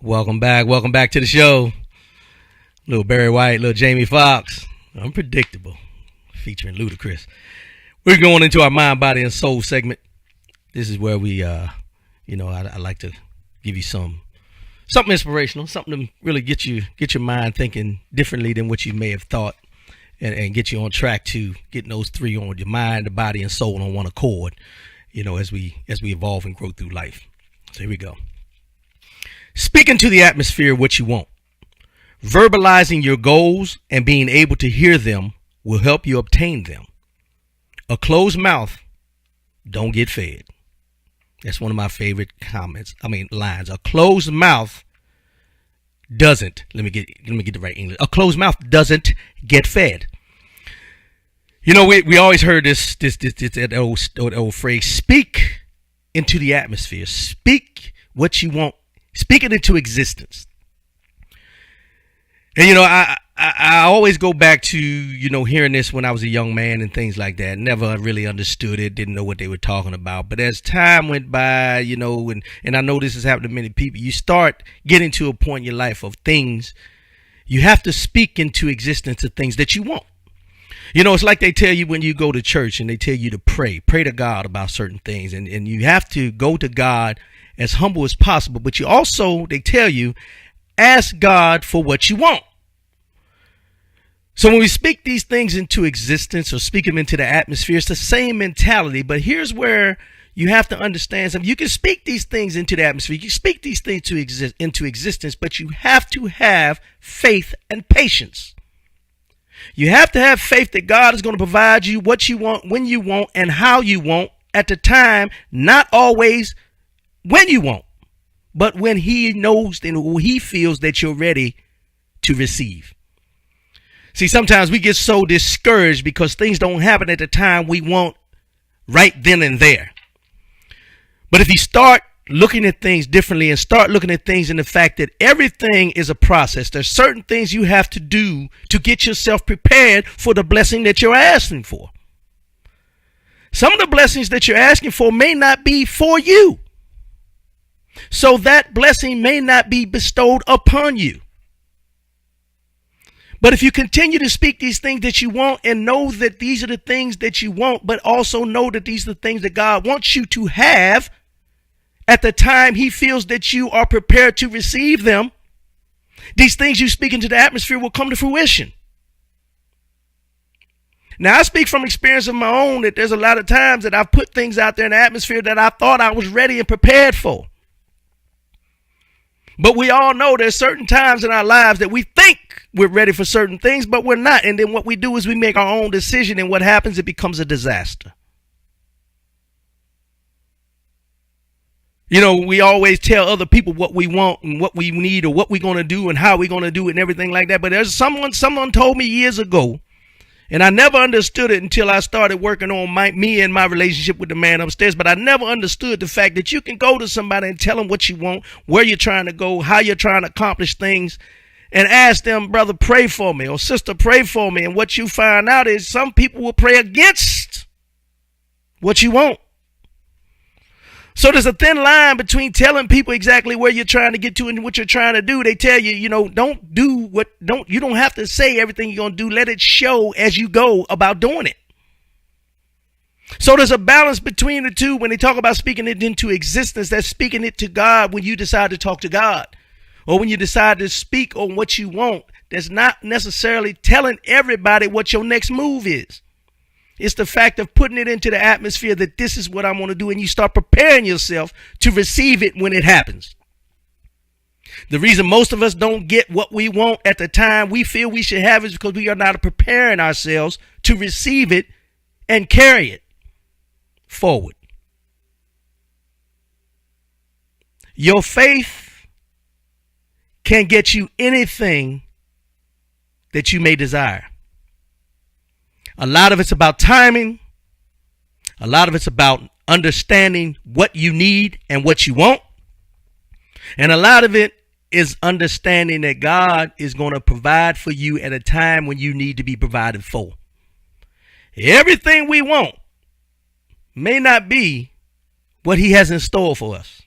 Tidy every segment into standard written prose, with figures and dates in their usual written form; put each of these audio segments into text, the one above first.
Welcome back. Welcome back to the show. Little Barry White, little Jamie Foxx. Unpredictable. Featuring Ludacris. We're going into our mind, body, and soul segment. This is where we, I like to give you something inspirational, something to really get your mind thinking differently than what you may have thought, and get you on track to getting those three on your mind, the body, and soul on one accord. As we evolve and grow through life. So here we go. Speaking to the atmosphere what you want. Verbalizing your goals and being able to hear them will help you obtain them. A closed mouth don't get fed. That's one of my favorite lines. A closed mouth doesn't. Let me get the right English. A closed mouth doesn't get fed. We always heard this old phrase, speak into the atmosphere. Speak what you want. Speak it into existence. And I always go back to, hearing this when I was a young man and things like that. Never really understood it, didn't know what they were talking about. But as time went by, and I know this has happened to many people, you start getting to a point in your life of things. You have to speak into existence of things that you want. It's like they tell you when you go to church and they tell you to pray to God about certain things. And you have to go to God as humble as possible. But they tell you, ask God for what you want. So when we speak these things into existence or speak them into the atmosphere, it's the same mentality. But here's where you have to understand something. You can speak these things into the atmosphere. You can speak these things into existence, but you have to have faith and patience. You have to have faith that God is going to provide you what you want, when you want, and how you want at the time, not always when you want, but when he knows and he feels that you're ready to receive. See, sometimes we get so discouraged because things don't happen at the time we want right then and there. But if you start looking at things differently and start looking at things in the fact that everything is a process, there's certain things you have to do to get yourself prepared for the blessing that you're asking for. Some of the blessings that you're asking for may not be for you. So that blessing may not be bestowed upon you. But if you continue to speak these things that you want and know that these are the things that you want, but also know that these are the things that God wants you to have at the time he feels that you are prepared to receive them, these things you speak into the atmosphere will come to fruition. Now, I speak from experience of my own that there's a lot of times that I've put things out there in the atmosphere that I thought I was ready and prepared for. But we all know there's certain times in our lives that we think we're ready for certain things, but we're not. And then what we do is we make our own decision, and what happens, it becomes a disaster. We always tell other people what we want and what we need or what we're going to do and how we're going to do it and everything like that. But there's someone told me years ago, and I never understood it until I started working on me and my relationship with the man upstairs. But I never understood the fact that you can go to somebody and tell them what you want, where you're trying to go, how you're trying to accomplish things, and ask them, brother, pray for me, or sister, pray for me. And what you find out is some people will pray against what you want. So there's a thin line between telling people exactly where you're trying to get to and what you're trying to do. They tell you, you don't have to say everything you're going to do. Let it show as you go about doing it. So there's a balance between the two. When they talk about speaking it into existence, that's speaking it to God when you decide to talk to God, or when you decide to speak on what you want. That's not necessarily telling everybody what your next move is. It's the fact of putting it into the atmosphere that this is what I want to do, and you start preparing yourself to receive it when it happens. The reason most of us don't get what we want at the time we feel we should have is because we are not preparing ourselves to receive it and carry it forward. Your faith can get you anything that you may desire. A lot of it's about timing. A lot of it's about understanding what you need and what you want. And a lot of it is understanding that God is going to provide for you at a time when you need to be provided for. Everything we want may not be what he has in store for us.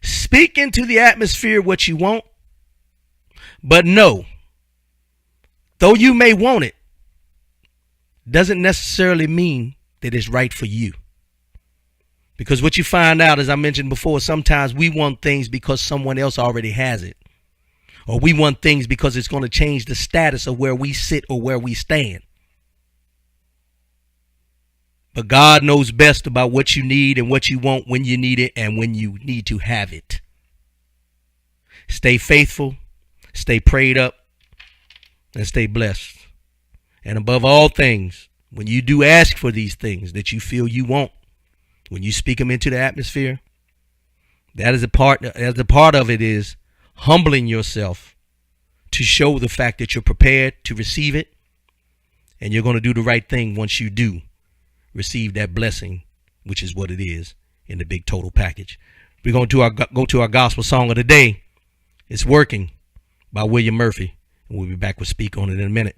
Speak into the atmosphere what you want, but no, though you may want it, doesn't necessarily mean that it's right for you. Because what you find out, as I mentioned before, sometimes we want things because someone else already has it. Or we want things because it's going to change the status of where we sit or where we stand. But God knows best about what you need and what you want when you need it and when you need to have it. Stay faithful, stay prayed up, and stay blessed. And above all things, when you do ask for these things that you feel you want, when you speak them into the atmosphere, that is a part of it is humbling yourself to show the fact that you're prepared to receive it, and you're going to do the right thing once you do receive that blessing, which is what it is in the big total package. We're going to go to our gospel song of the day. It's Working by William Murphy, and we'll be back with Speak on it in a minute.